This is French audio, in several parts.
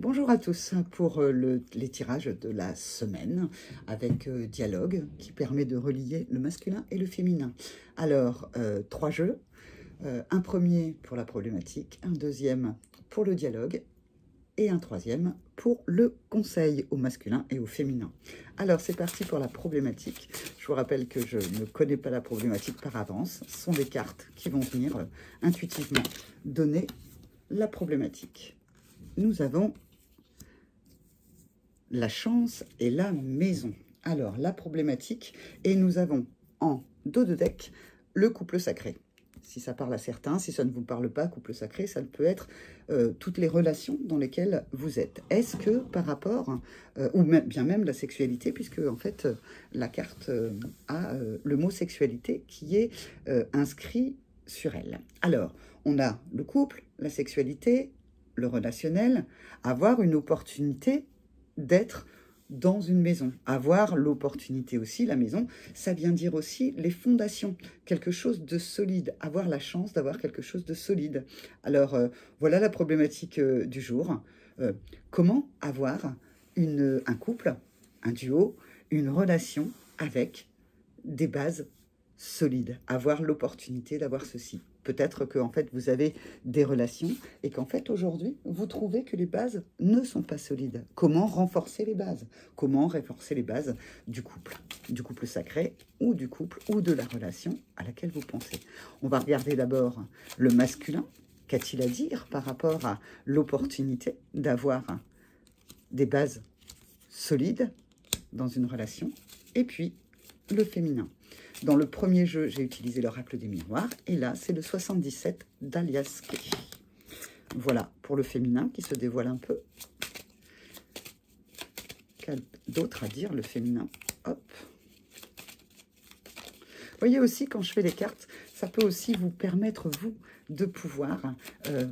Bonjour à tous pour les tirages de la semaine avec dialogue qui permet de relier le masculin et le féminin. Alors, 3 jeux, un premier pour la problématique, un deuxième pour le dialogue et un troisième pour le conseil au masculin et au féminin. Alors, c'est parti pour la problématique. Je vous rappelle que je ne connais pas la problématique par avance. Ce sont des cartes qui vont venir intuitivement donner la problématique. Nous avons la chance et la maison. Alors, la problématique, et nous avons en dos de deck le couple sacré. Si ça parle à certains, si ça ne vous parle pas, couple sacré, ça peut être toutes les relations dans lesquelles vous êtes. Est-ce que par rapport, ou même, bien même la sexualité, puisque en fait la carte a le mot sexualité qui est inscrit sur elle. Alors, on a le couple, la sexualité, le relationnel, avoir une opportunité d'être dans une maison, avoir l'opportunité aussi, la maison, ça vient dire aussi les fondations, quelque chose de solide, avoir la chance d'avoir quelque chose de solide. Alors, voilà la problématique du jour. Comment avoir un couple, un duo, une relation avec des bases solides, avoir l'opportunité d'avoir ceci. Peut-être que en fait, vous avez des relations et qu'en fait, aujourd'hui, vous trouvez que les bases ne sont pas solides. Comment renforcer les bases? Comment renforcer les bases du couple sacré ou du couple ou de la relation à laquelle vous pensez? On va regarder d'abord le masculin. Qu'a-t-il à dire par rapport à l'opportunité d'avoir des bases solides dans une relation? Et puis, le féminin. Dans le premier jeu, j'ai utilisé l'oracle des miroirs. Et là, c'est le 77 d'Alias Kay. Voilà, pour le féminin qui se dévoile un peu. Qu'a d'autre à dire, le féminin? Hop. Vous voyez aussi, quand je fais les cartes, ça peut aussi vous permettre, vous, de pouvoir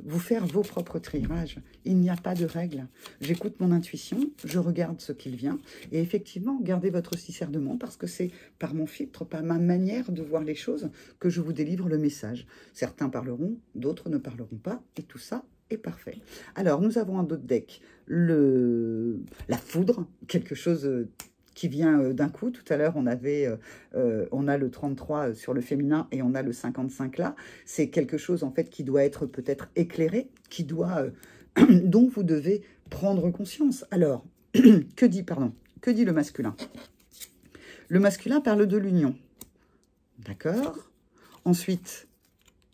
vous faire vos propres tirages. Il n'y a pas de règle. J'écoute mon intuition, je regarde ce qu'il vient. Et effectivement, gardez votre discernement parce que c'est par mon filtre, par ma manière de voir les choses que je vous délivre le message. Certains parleront, d'autres ne parleront pas. Et tout ça est parfait. Alors, nous avons un autre deck, la foudre, quelque chose qui vient d'un coup. Tout à l'heure, on a le 33 sur le féminin et on a le 55 là. C'est quelque chose, en fait, qui doit être peut-être éclairé, qui doit, dont vous devez prendre conscience. Alors, que dit le masculin? Le masculin parle de l'union. D'accord? Ensuite,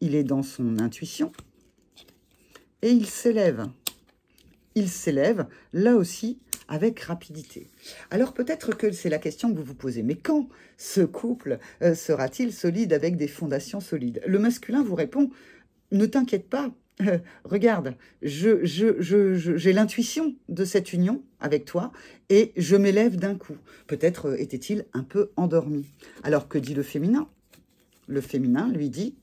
il est dans son intuition et il s'élève. Il s'élève, là aussi, avec rapidité. Alors peut-être que c'est la question que vous vous posez. Mais quand ce couple sera-t-il solide avec des fondations solides? Le masculin vous répond, ne t'inquiète pas, regarde, j'ai l'intuition de cette union avec toi et je m'élève d'un coup. Peut-être était-il un peu endormi. Alors que dit le féminin? Le féminin lui dit,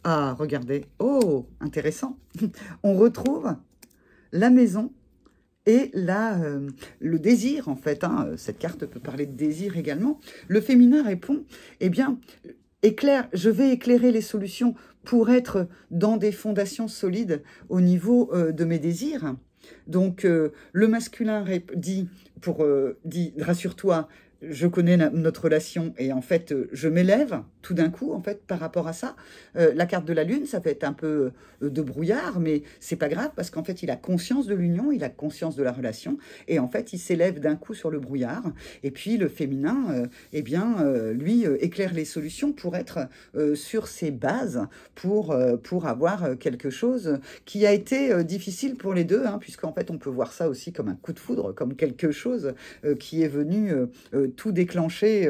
ah, regardez, oh, intéressant. On retrouve la maison et le désir, en fait. Cette carte peut parler de désir également. Le féminin répond, eh bien, je vais éclairer les solutions pour être dans des fondations solides au niveau de mes désirs. Donc, le masculin dit, rassure-toi, je connais notre relation et en fait, je m'élève tout d'un coup, en fait, par rapport à ça. La carte de la lune, ça peut être un peu de brouillard, mais c'est pas grave parce qu'en fait, il a conscience de l'union, il a conscience de la relation et en fait, il s'élève d'un coup sur le brouillard. Et puis, le féminin, eh bien, lui, éclaire les solutions pour être sur ses bases, pour avoir quelque chose qui a été difficile pour les deux, puisqu'en fait, on peut voir ça aussi comme un coup de foudre, comme quelque chose qui est venu tout déclencher,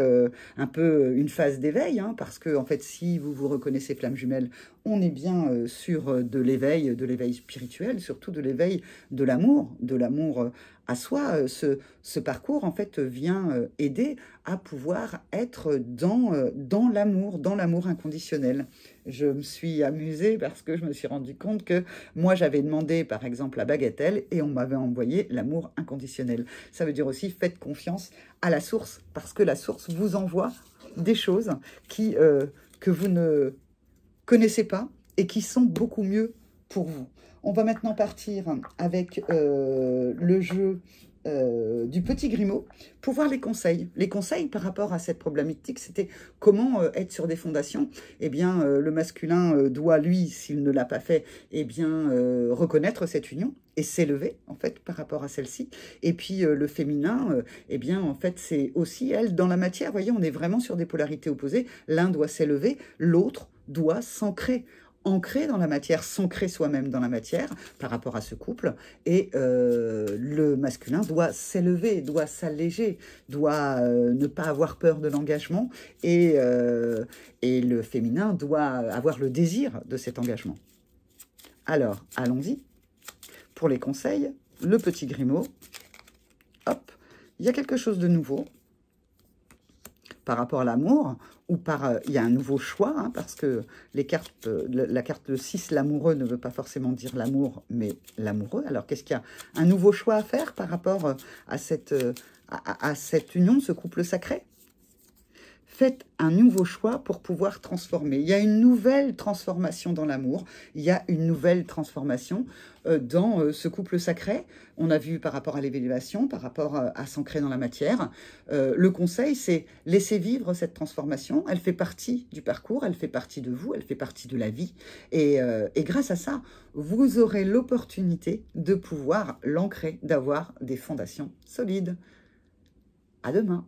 un peu une phase d'éveil, parce que en fait, si vous vous reconnaissez flamme jumelle, on est bien sur de l'éveil spirituel, surtout de l'éveil de l'amour à soi. Ce parcours, en fait, vient aider à pouvoir être dans l'amour inconditionnel. Je me suis amusée parce que je me suis rendu compte que moi, j'avais demandé, par exemple, la bagatelle et on m'avait envoyé l'amour inconditionnel. Ça veut dire aussi, faites confiance à la source parce que la source vous envoie des choses que vous ne connaissez pas et qui sont beaucoup mieux pour vous. On va maintenant partir avec le jeu du petit Grimaud pour voir les conseils. Les conseils par rapport à cette problématique, c'était comment être sur des fondations. Eh bien, le masculin doit, lui, s'il ne l'a pas fait, eh bien, reconnaître cette union et s'élever, en fait, par rapport à celle-ci. Et puis, le féminin, eh bien, en fait, c'est aussi, elle, dans la matière. Vous voyez, on est vraiment sur des polarités opposées. L'un doit s'élever, l'autre doit s'ancrer. Ancré dans la matière, s'ancrer soi-même dans la matière par rapport à ce couple, et le masculin doit s'élever, doit s'alléger, doit ne pas avoir peur de l'engagement, et le féminin doit avoir le désir de cet engagement. Alors, allons-y. Pour les conseils, le petit Grimaud, hop, il y a quelque chose de nouveau par rapport à l'amour, ou il y a un nouveau choix, hein, parce que les cartes, la carte 6, l'amoureux, ne veut pas forcément dire l'amour, mais l'amoureux. Alors, qu'est-ce qu'il y a? Un nouveau choix à faire par rapport à cette union, ce couple sacré? Faites un nouveau choix pour pouvoir transformer. Il y a une nouvelle transformation dans l'amour. Il y a une nouvelle transformation dans ce couple sacré. On a vu par rapport à l'élévation, par rapport à s'ancrer dans la matière. Le conseil, c'est laisser vivre cette transformation. Elle fait partie du parcours, elle fait partie de vous, elle fait partie de la vie. Et grâce à ça, vous aurez l'opportunité de pouvoir l'ancrer, d'avoir des fondations solides. À demain.